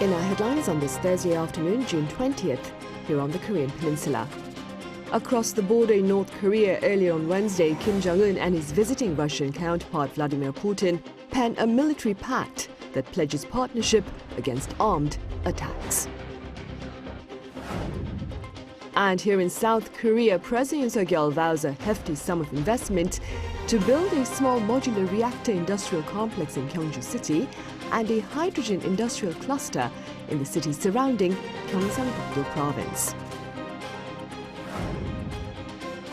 In our headlines on this Thursday afternoon, June 20th, here on the Korean Peninsula. Across the border in North Korea earlier on Wednesday, Kim Jong-un and his visiting Russian counterpart Vladimir Putin penned a military pact that pledges partnership against armed attacks. And here in South Korea, President Yoon vows a hefty sum of investment to build a small modular reactor industrial complex in Gyeongju City and a hydrogen industrial cluster in the cities surrounding Gyeongsangbuk-do Province.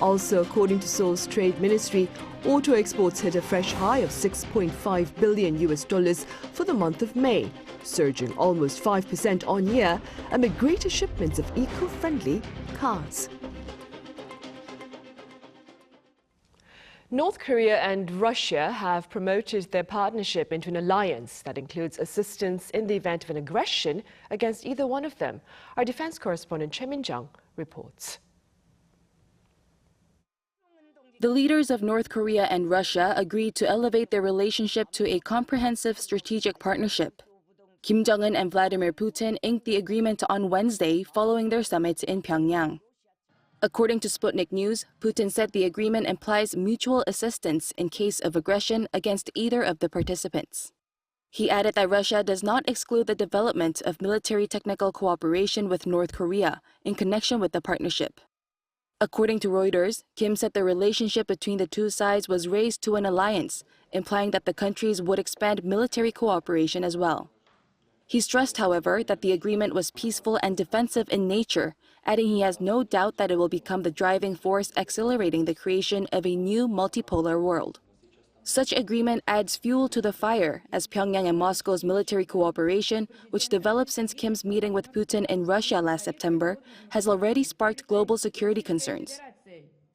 Also, according to Seoul's trade ministry, auto exports hit a fresh high of $6.5 billion for the month of May, surging almost 5% on year amid greater shipments of eco-friendly cars. North Korea and Russia have promoted their partnership into an alliance that includes assistance in the event of an aggression against either one of them. Our defense correspondent Choi Min-jung reports. The leaders of North Korea and Russia agreed to elevate their relationship to a comprehensive strategic partnership. Kim Jong-un and Vladimir Putin inked the agreement on Wednesday following their summit in Pyongyang. According to Sputnik News, Putin said the agreement implies mutual assistance in case of aggression against either of the participants. He added that Russia does not exclude the development of military technical cooperation with North Korea in connection with the partnership. According to Reuters, Kim said the relationship between the two sides was raised to an alliance, implying that the countries would expand military cooperation as well. He stressed, however, that the agreement was peaceful and defensive in nature, adding he has no doubt that it will become the driving force accelerating the creation of a new multipolar world. Such agreement adds fuel to the fire as Pyongyang and Moscow's military cooperation, which developed since Kim's meeting with Putin in Russia last September, has already sparked global security concerns.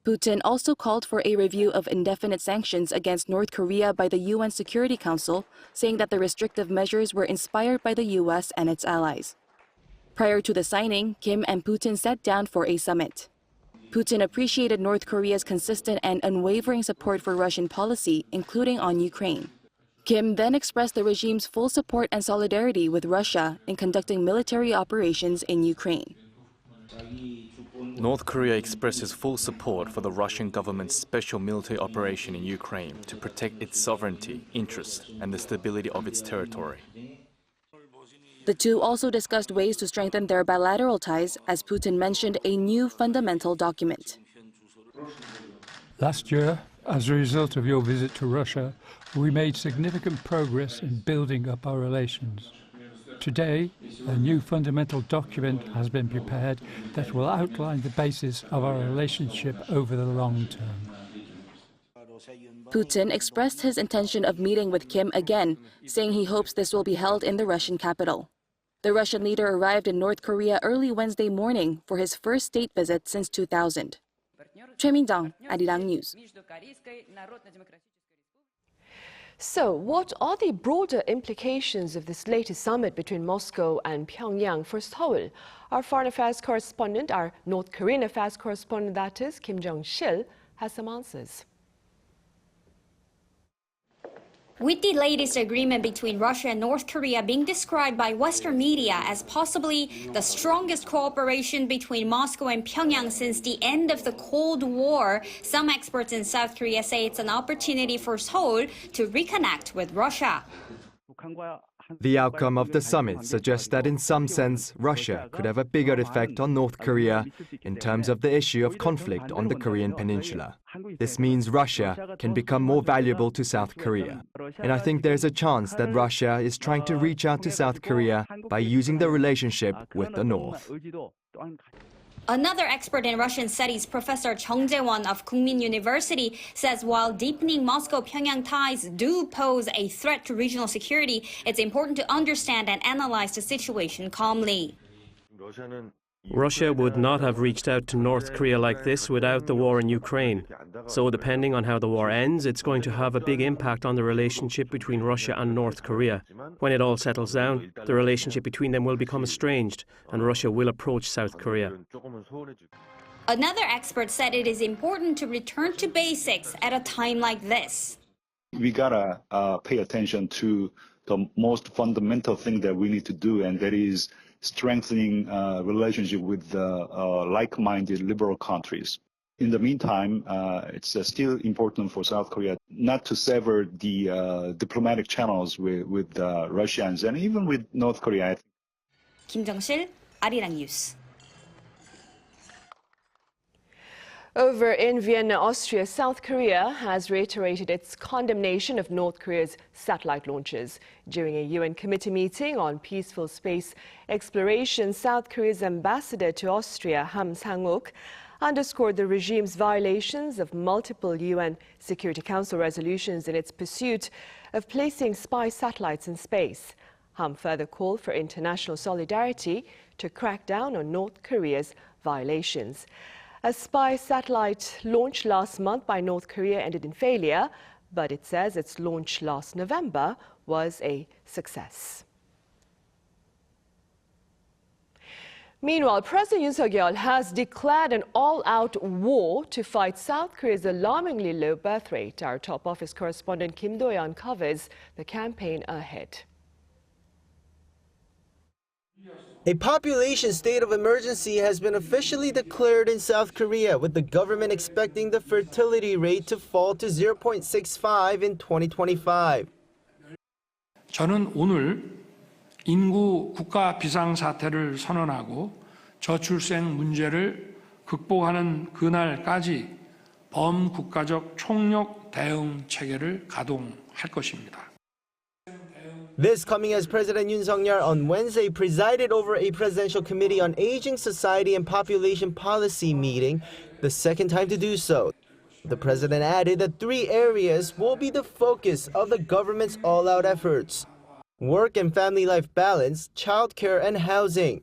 Putin also called for a review of indefinite sanctions against North Korea by the UN Security Council, saying that the restrictive measures were inspired by the US and its allies. Prior to the signing, Kim and Putin sat down for a summit. Putin appreciated North Korea's consistent and unwavering support for Russian policy, including on Ukraine. Kim then expressed the regime's full support and solidarity with Russia in conducting military operations in Ukraine. North Korea expresses full support for the Russian government's special military operation in Ukraine to protect its sovereignty, interests, and the stability of its territory. The two also discussed ways to strengthen their bilateral ties, as Putin mentioned a new fundamental document. Last year, as a result of your visit to Russia, we made significant progress in building up our relations. Today, a new fundamental document has been prepared that will outline the basis of our relationship over the long term. Putin expressed his intention of meeting with Kim again, saying he hopes this will be held in the Russian capital. The Russian leader arrived in North Korea early Wednesday morning for his first state visit since 2000. Choi Min-jung, Arirang News. So, what are the broader implications of this latest summit between Moscow and Pyongyang for Seoul? Our foreign affairs correspondent, our North Korean affairs correspondent, that is, Kim Jong-sil, has some answers. With the latest agreement between Russia and North Korea being described by Western media as possibly the strongest cooperation between Moscow and Pyongyang since the end of the Cold War, some experts in South Korea say it's an opportunity for Seoul to reconnect with Russia. The outcome of the summit suggests that in some sense, Russia could have a bigger effect on North Korea in terms of the issue of conflict on the Korean peninsula. This means Russia can become more valuable to South Korea. And I think there's a chance that Russia is trying to reach out to South Korea by using the relationship with the North. Another expert in Russian studies, Professor Chung Jae-won of Kookmin University, says while deepening Moscow-Pyongyang ties do pose a threat to regional security, it's important to understand and analyze the situation calmly. Russia would not have reached out to North Korea like this without the war in Ukraine. So depending on how the war ends, it's going to have a big impact on the relationship between Russia and North Korea. When it all settles down, the relationship between them will become estranged, and Russia will approach South Korea. Another expert said it is important to return to basics at a time like this. We gotta pay attention to the most fundamental thing that we need to do, and that is strengthening relationship with like-minded liberal countries. In the meantime, it's still important for South Korea not to sever the diplomatic channels with Russians and even with North Korea. 김정실, 아리랑 뉴스. Over in Vienna, Austria, South Korea has reiterated its condemnation of North Korea's satellite launches. During a UN committee meeting on peaceful space exploration, South Korea's ambassador to Austria, Ham Sang-uk, underscored the regime's violations of multiple UN Security Council resolutions in its pursuit of placing spy satellites in space. Ham further called for international solidarity to crack down on North Korea's violations. A spy satellite launch last month by North Korea ended in failure, but it says its launch last November was a success. Meanwhile, President Yoon Suk-yeol has declared an all-out war to fight South Korea's alarmingly low birth rate. Our top office correspondent Kim Do-yeon covers the campaign ahead. A population state of emergency has been officially declared in South Korea, with the government expecting the fertility rate to fall to 0.65 in 2025. 저는 오늘 인구 국가 비상사태를 선언하고 저출생 문제를 극복하는 그날까지 범국가적 총력 대응 체계를 가동할 것입니다. This coming as President Yoon Suk-yeol on Wednesday presided over a presidential committee on aging society and population policy meeting, the second time to do so. The president added that 3 areas will be the focus of the government's all-out efforts: work and family life balance, childcare, and housing.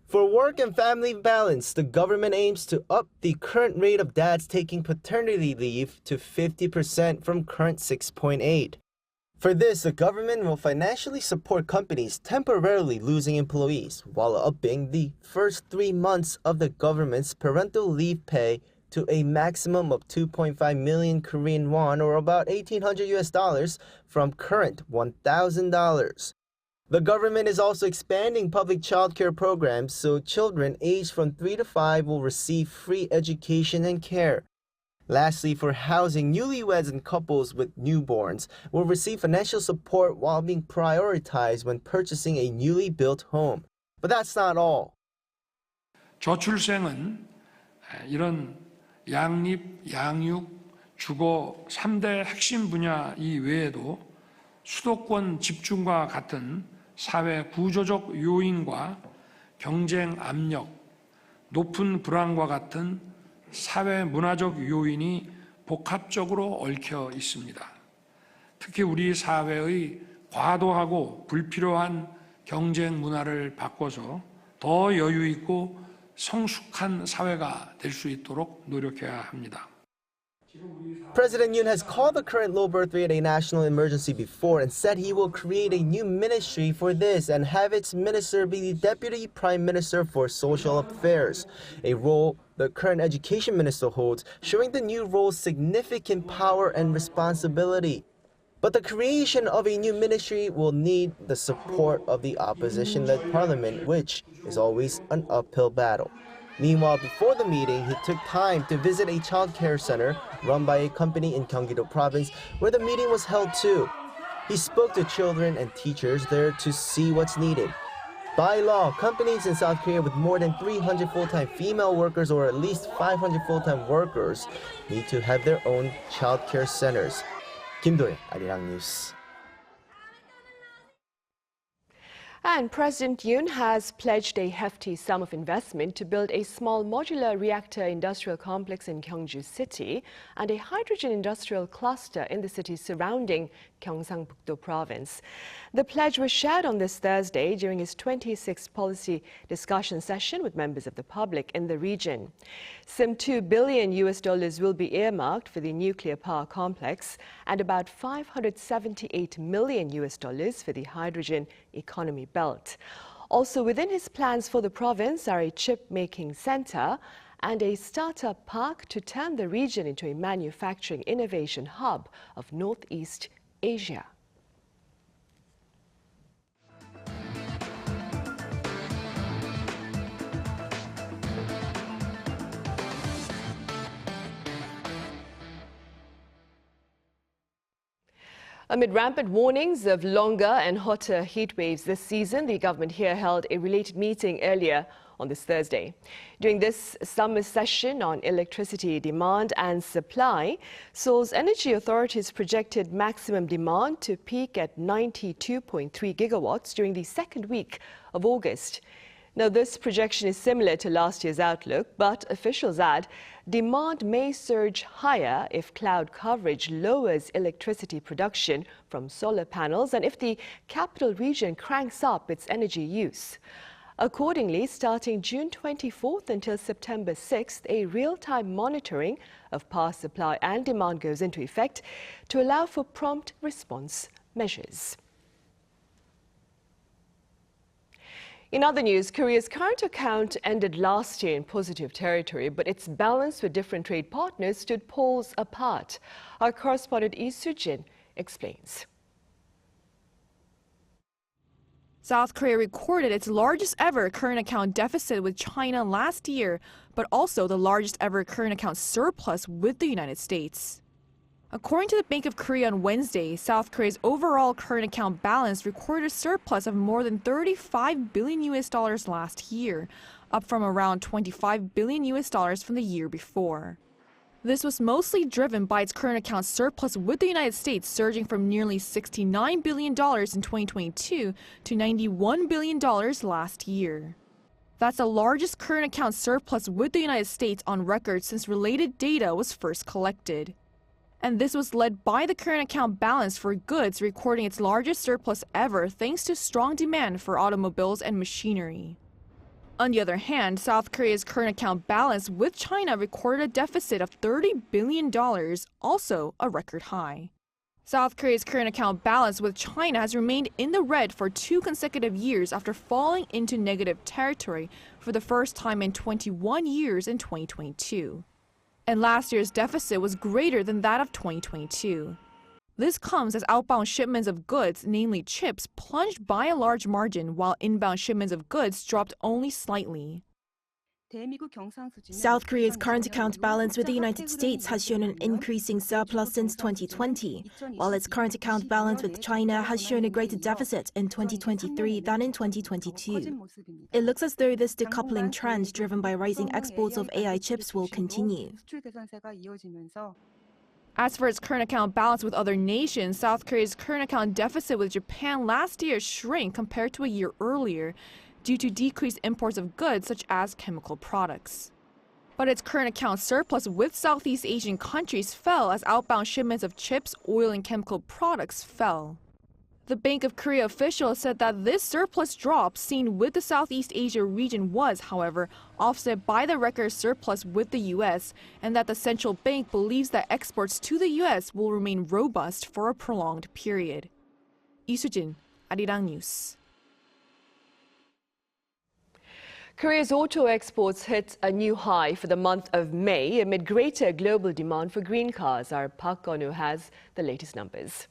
For work and family balance, the government aims to up the current rate of dads taking paternity leave to 50% from current 6.8. For this, the government will financially support companies temporarily losing employees while upping the first 3 months of the government's parental leave pay to a maximum of 2.5 million Korean won, or about $1,800 from current $1,000. The government is also expanding public childcare programs so children aged from 3 to 5 will receive free education and care. Lastly, for housing, newlyweds and couples with newborns will receive financial support while being prioritized when purchasing a newly built home. But that's not all. 저출생은 이런 양립, 양육, 주거 3대 핵심 분야 이외에도 수도권 집중과 같은 사회 구조적 요인과 경쟁 압력, 높은 불안과 같은 사회 문화적 요인이 복합적으로 얽혀 있습니다. 특히 우리 사회의 과도하고 불필요한 경쟁 문화를 바꿔서 더 여유 있고 성숙한 사회가 될 수 있도록 노력해야 합니다. President Yoon has called the current low birth rate a national emergency before and said he will create a new ministry for this and have its minister be the Deputy Prime Minister for Social Affairs, a role the current education minister holds, showing the new role's significant power and responsibility. But the creation of a new ministry will need the support of the opposition-led parliament, which is always an uphill battle. Meanwhile, before the meeting, he took time to visit a child care center run by a company in Gyeongsangbuk-do Province, where the meeting was held too. He spoke to children and teachers there to see what's needed. By law, companies in South Korea with more than 300 full-time female workers or at least 500 full-time workers need to have their own child care centers. Kim Do-yeon, Arirang News. And President Yoon has pledged a hefty sum of investment to build a small modular reactor industrial complex in Gyeongju City and a hydrogen industrial cluster in the cities surrounding Gyeongsangbuk-do Province. The pledge was shared on this Thursday during his 26th policy discussion session with members of the public in the region. Some $2 billion will be earmarked for the nuclear power complex and about $578 million for the hydrogen economy belt. Also within his plans for the province are a chip-making center and a startup park to turn the region into a manufacturing innovation hub of Northeast Asia. Amid rampant warnings of longer and hotter heat waves this season, the government here held a related meeting earlier on this Thursday. During this summer session on electricity demand and supply, Seoul's energy authorities projected maximum demand to peak at 92.3 gigawatts during the second week of August. Now, this projection is similar to last year's outlook, but officials add demand may surge higher if cloud coverage lowers electricity production from solar panels and if the capital region cranks up its energy use. Accordingly, starting June 24th until September 6th, a real-time monitoring of power supply and demand goes into effect to allow for prompt response measures. In other news, Korea's current account ended last year in positive territory, but its balance with different trade partners stood poles apart. Our correspondent Lee Soo-jin explains. South Korea recorded its largest ever current account deficit with China last year, but also the largest ever current account surplus with the United States. According to the Bank of Korea on Wednesday, South Korea's overall current account balance recorded a surplus of more than $35 billion last year, up from around $25 billion from the year before. This was mostly driven by its current account surplus with the United States surging from nearly $69 billion in 2022 to $91 billion last year. That's the largest current account surplus with the United States on record since related data was first collected. And this was led by the current account balance for goods recording its largest surplus ever thanks to strong demand for automobiles and machinery. On the other hand, South Korea's current account balance with China recorded a deficit of $30 billion, also a record high. South Korea's current account balance with China has remained in the red for 2 consecutive years after falling into negative territory for the first time in 21 years in 2022. And last year's deficit was greater than that of 2022. This comes as outbound shipments of goods, namely chips, plunged by a large margin, while inbound shipments of goods dropped only slightly. South Korea's current account balance with the United States has shown an increasing surplus since 2020, while its current account balance with China has shown a greater deficit in 2023 than in 2022. It looks as though this decoupling trend driven by rising exports of AI chips will continue. As for its current account balance with other nations, South Korea's current account deficit with Japan last year shrank compared to a year earlier due to decreased imports of goods such as chemical products. But its current account surplus with Southeast Asian countries fell as outbound shipments of chips, oil, and chemical products fell. The Bank of Korea official said that this surplus drop seen with the Southeast Asia region was, however, offset by the record surplus with the U.S., and that the central bank believes that exports to the U.S. will remain robust for a prolonged period. Lee Soo-jin, Arirang News. Korea's auto exports hit a new high for the month of May amid greater global demand for green cars. Our Park Gon-woo has the latest numbers.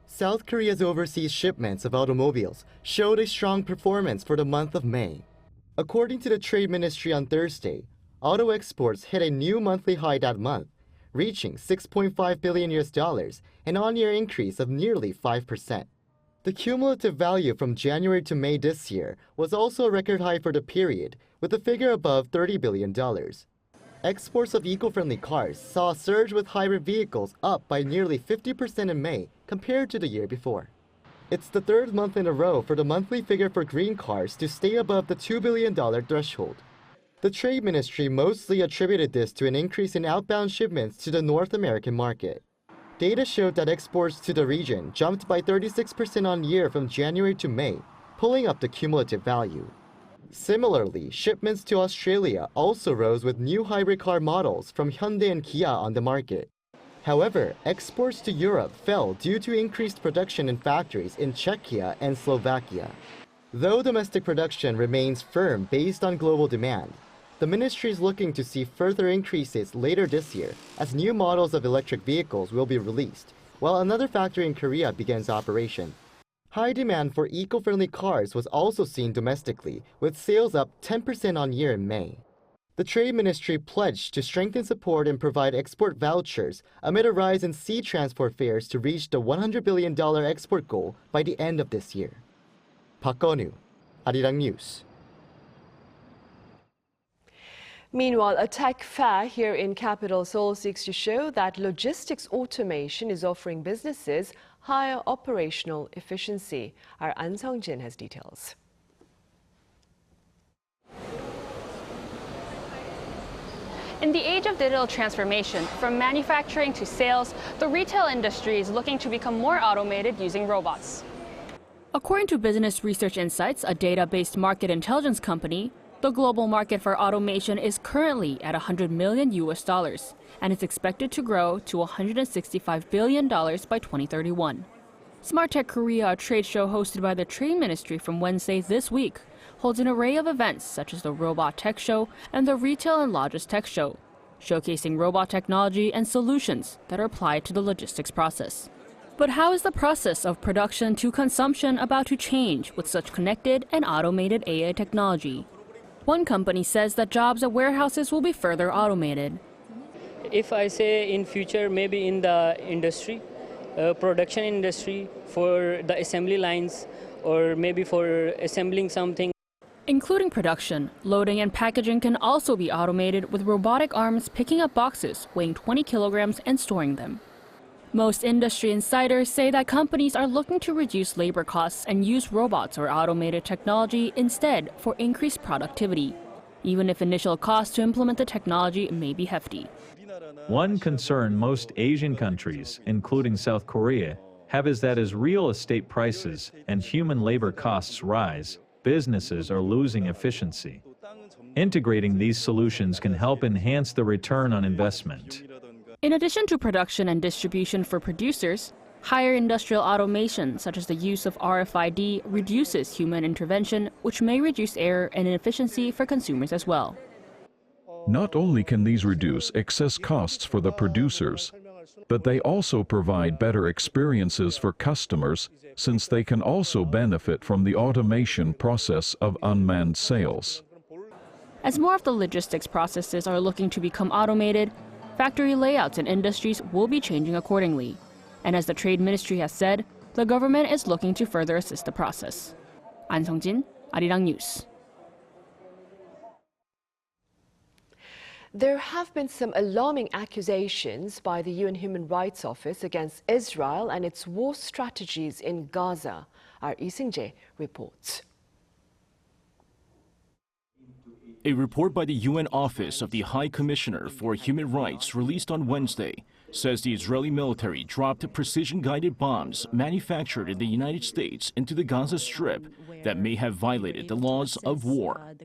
South Korea's overseas shipments of automobiles showed a strong performance for the month of May. According to the Trade Ministry on Thursday, auto exports hit a new monthly high that month, reaching $6.5 billion, an on-year increase of nearly 5%. The cumulative value from January to May this year was also a record high for the period, with a figure above $30 billion. Exports of eco-friendly cars saw a surge with hybrid vehicles up by nearly 50% in May compared to the year before. It's the third month in a row for the monthly figure for green cars to stay above the $2 billion threshold. The Trade Ministry mostly attributed this to an increase in outbound shipments to the North American market. Data showed that exports to the region jumped by 36% on year from January to May, pulling up the cumulative value. Similarly, shipments to Australia also rose with new hybrid car models from Hyundai and Kia on the market. However, exports to Europe fell due to increased production in factories in Czechia and Slovakia. Though domestic production remains firm based on global demand, the ministry is looking to see further increases later this year as new models of electric vehicles will be released, while another factory in Korea begins operation. High demand for eco-friendly cars was also seen domestically, with sales up 10% on year in May. The Trade Ministry pledged to strengthen support and provide export vouchers amid a rise in sea transport fares to reach the $100 billion export goal by the end of this year. Park Geon-woo, Arirang News. Meanwhile, a tech fair here in capital Seoul seeks to show that logistics automation is offering businesses higher operational efficiency. Our An Sung-jin has details. In the age of digital transformation, from manufacturing to sales, the retail industry is looking to become more automated using robots. According to Business Research Insights, a data-based market intelligence company, the global market for automation is currently at $100 million and is expected to grow to $165 billion by 2031. Smart Tech Korea, a trade show hosted by the Trade Ministry from Wednesday this week, holds an array of events such as the Robot Tech Show and the Retail and Logis Tech Show, showcasing robot technology and solutions that are applied to the logistics process. But how is the process of production to consumption about to change with such connected and automated AI technology? One company says that jobs at warehouses will be further automated. If I say in future, maybe in the industry, production industry, for the assembly lines, or maybe for assembling something. Including production, loading and packaging can also be automated with robotic arms picking up boxes weighing 20 kilograms and storing them. Most industry insiders say that companies are looking to reduce labor costs and use robots or automated technology instead for increased productivity, even if initial costs to implement the technology may be hefty. One concern most Asian countries, including South Korea, have is that as real estate prices and human labor costs rise, businesses are losing efficiency. Integrating these solutions can help enhance the return on investment. In addition to production and distribution for producers, higher industrial automation, such as the use of RFID, reduces human intervention, which may reduce error and inefficiency for consumers as well. Not only can these reduce excess costs for the producers, but they also provide better experiences for customers, since they can also benefit from the automation process of unmanned sales. As more of the logistics processes are looking to become automated, factory layouts and industries will be changing accordingly. And as the Trade Ministry has said, the government is looking to further assist the process. An Sung-jin, Arirang News. There have been some alarming accusations by the UN Human Rights Office against Israel and its war strategies in Gaza. Our Lee Seung-jae reports. A report by the UN Office of the High Commissioner for Human Rights released on Wednesday says the Israeli military dropped precision-guided bombs manufactured in the United States into the Gaza Strip that may have violated the laws of war.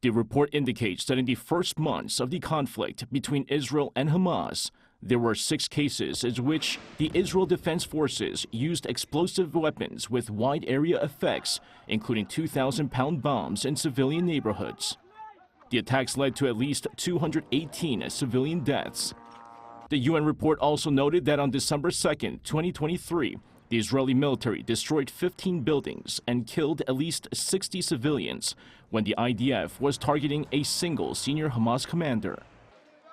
The report indicates that in the first months of the conflict between Israel and Hamas, there were 6 cases in which the Israel Defense Forces used explosive weapons with wide area effects, including 2,000-pound bombs in civilian neighborhoods. The attacks led to at least 218 civilian deaths. The UN report also noted that on December 2, 2023, the Israeli military destroyed 15 buildings and killed at least 60 civilians when the IDF was targeting a single senior Hamas commander.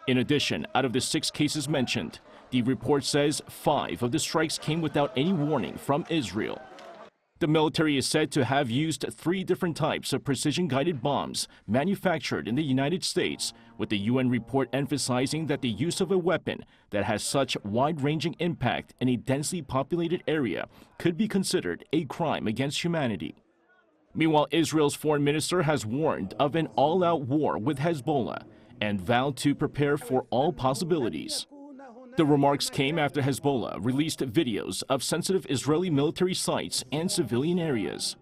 In addition, out of the 6 cases mentioned, the report says 5 of the strikes came without any warning from Israel. The military is said to have used 3 different types of precision-guided bombs manufactured in the United States, with the UN report emphasizing that the use of a weapon that has such wide-ranging impact in a densely populated area could be considered a crime against humanity. Meanwhile, Israel's foreign minister has warned of an all-out war with Hezbollah and vowed to prepare for all possibilities. The remarks came after Hezbollah released videos of sensitive Israeli military sites and civilian areas.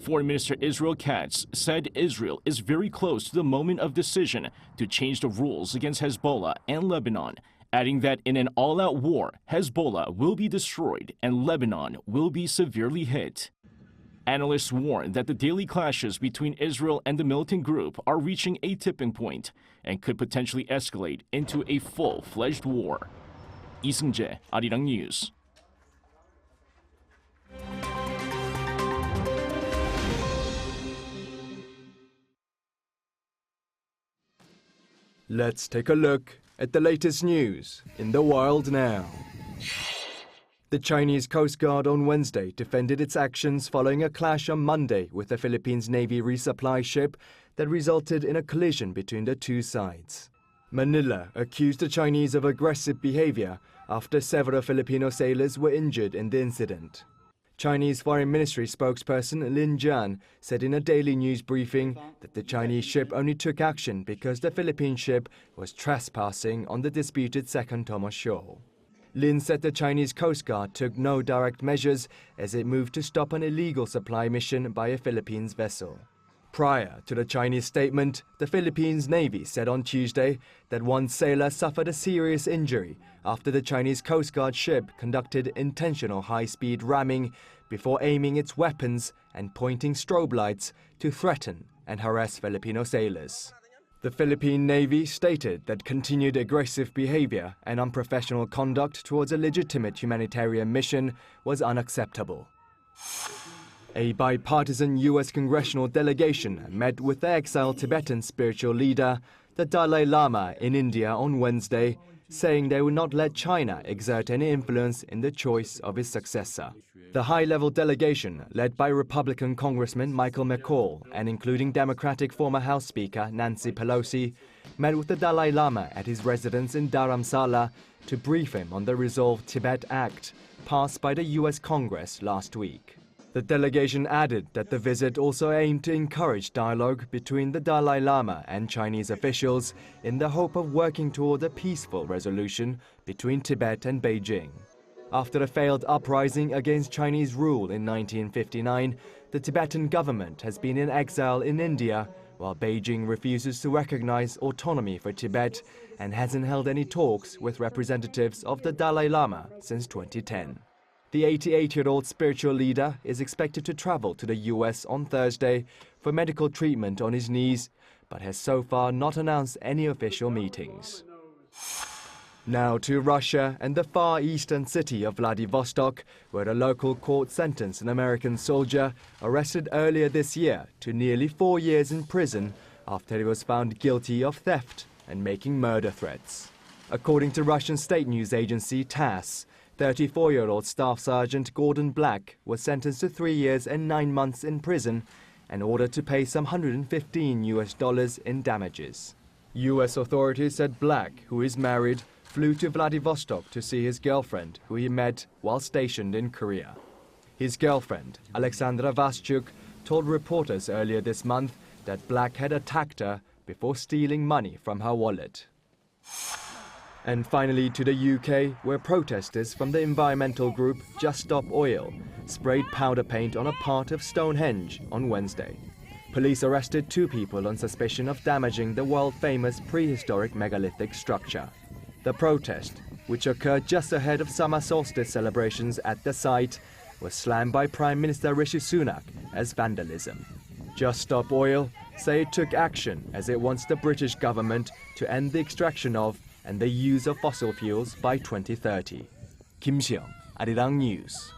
Foreign Minister Israel Katz said Israel is very close to the moment of decision to change the rules against Hezbollah and Lebanon, adding that in an all-out war, Hezbollah will be destroyed and Lebanon will be severely hit. Analysts warn that the daily clashes between Israel and the militant group are reaching a tipping point and could potentially escalate into a full-fledged war. Lee Seung-jae, Arirang News. Let's take a look at the latest news in the world now. The Chinese Coast Guard on Wednesday defended its actions following a clash on Monday with the Philippines Navy resupply ship that resulted in a collision between the two sides. Manila accused the Chinese of aggressive behavior after several Filipino sailors were injured in the incident. Chinese Foreign Ministry spokesperson Lin Jian said in a daily news briefing that the Chinese ship only took action because the Philippine ship was trespassing on the disputed second Thomas Shoal. Lin said the Chinese Coast Guard took no direct measures as it moved to stop an illegal supply mission by a Philippines vessel. Prior to the Chinese statement, the Philippines Navy said on Tuesday that one sailor suffered a serious injury after the Chinese Coast Guard ship conducted intentional high-speed ramming before aiming its weapons and pointing strobe lights to threaten and harass Filipino sailors. The Philippine Navy stated that continued aggressive behavior and unprofessional conduct towards a legitimate humanitarian mission was unacceptable. A bipartisan U.S. congressional delegation met with the exiled Tibetan spiritual leader, the Dalai Lama, in India on Wednesday, saying they would not let China exert any influence in the choice of his successor. The high-level delegation, led by Republican Congressman Michael McCaul and including Democratic former House Speaker Nancy Pelosi, met with the Dalai Lama at his residence in Dharamsala to brief him on the Resolve Tibet Act, passed by the U.S. Congress last week. The delegation added that the visit also aimed to encourage dialogue between the Dalai Lama and Chinese officials in the hope of working toward a peaceful resolution between Tibet and Beijing. After a failed uprising against Chinese rule in 1959, the Tibetan government has been in exile in India, while Beijing refuses to recognize autonomy for Tibet and hasn't held any talks with representatives of the Dalai Lama since 2010. The 88-year-old spiritual leader is expected to travel to the U.S. on Thursday for medical treatment on his knees, but has so far not announced any official meetings. Now to Russia and the far eastern city of Vladivostok, where a local court sentenced an American soldier arrested earlier this year to nearly 4 years in prison after he was found guilty of theft and making murder threats. According to Russian state news agency TASS, 34-year-old Staff Sergeant Gordon Black was sentenced to 3 years and 9 months in prison and ordered to pay some $115 in damages. U.S. authorities said Black, who is married, flew to Vladivostok to see his girlfriend, who he met while stationed in Korea. His girlfriend, Alexandra Vaschuk, told reporters earlier this month that Black had attacked her before stealing money from her wallet. And finally to the UK, where protesters from the environmental group Just Stop Oil sprayed powder paint on a part of Stonehenge on Wednesday. Police arrested 2 people on suspicion of damaging the world-famous prehistoric megalithic structure. The protest, which occurred just ahead of summer solstice celebrations at the site, was slammed by Prime Minister Rishi Sunak as vandalism. Just Stop Oil say it took action as it wants the British government to end the extraction of and the use of fossil fuels by 2030. Kim Seong, Arirang News.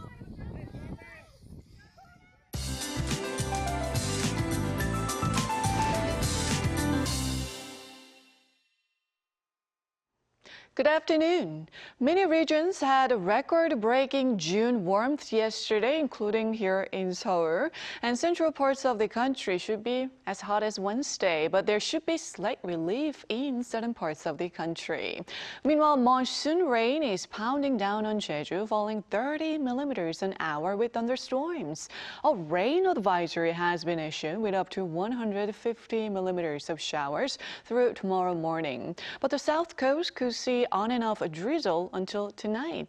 Good afternoon. Many regions had record-breaking June warmth yesterday, including here in Seoul. And central parts of the country should be as hot as Wednesday, but there should be slight relief in certain parts of the country. Meanwhile, monsoon rain is pounding down on Jeju, falling 30 millimeters an hour with thunderstorms. A rain advisory has been issued with up to 150 millimeters of showers through tomorrow morning. But the south coast could see on and off a drizzle until tonight.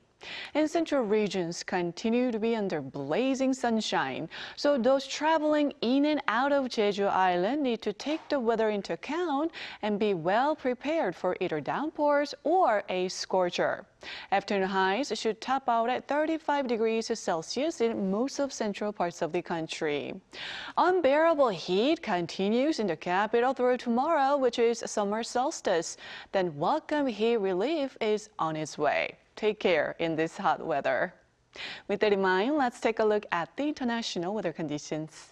And central regions continue to be under blazing sunshine, so those traveling in and out of Jeju Island need to take the weather into account and be well prepared for either downpours or a scorcher. Afternoon highs should top out at 35 degrees Celsius in most of central parts of the country. Unbearable heat continues in the capital through tomorrow, which is summer solstice. Then welcome heat relief is on its way. Take care in this hot weather. With that in mind, let's take a look at the international weather conditions.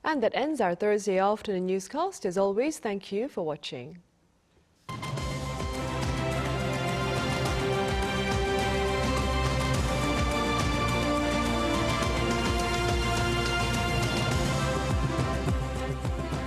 And that ends our Thursday afternoon newscast. As always, thank you for watching.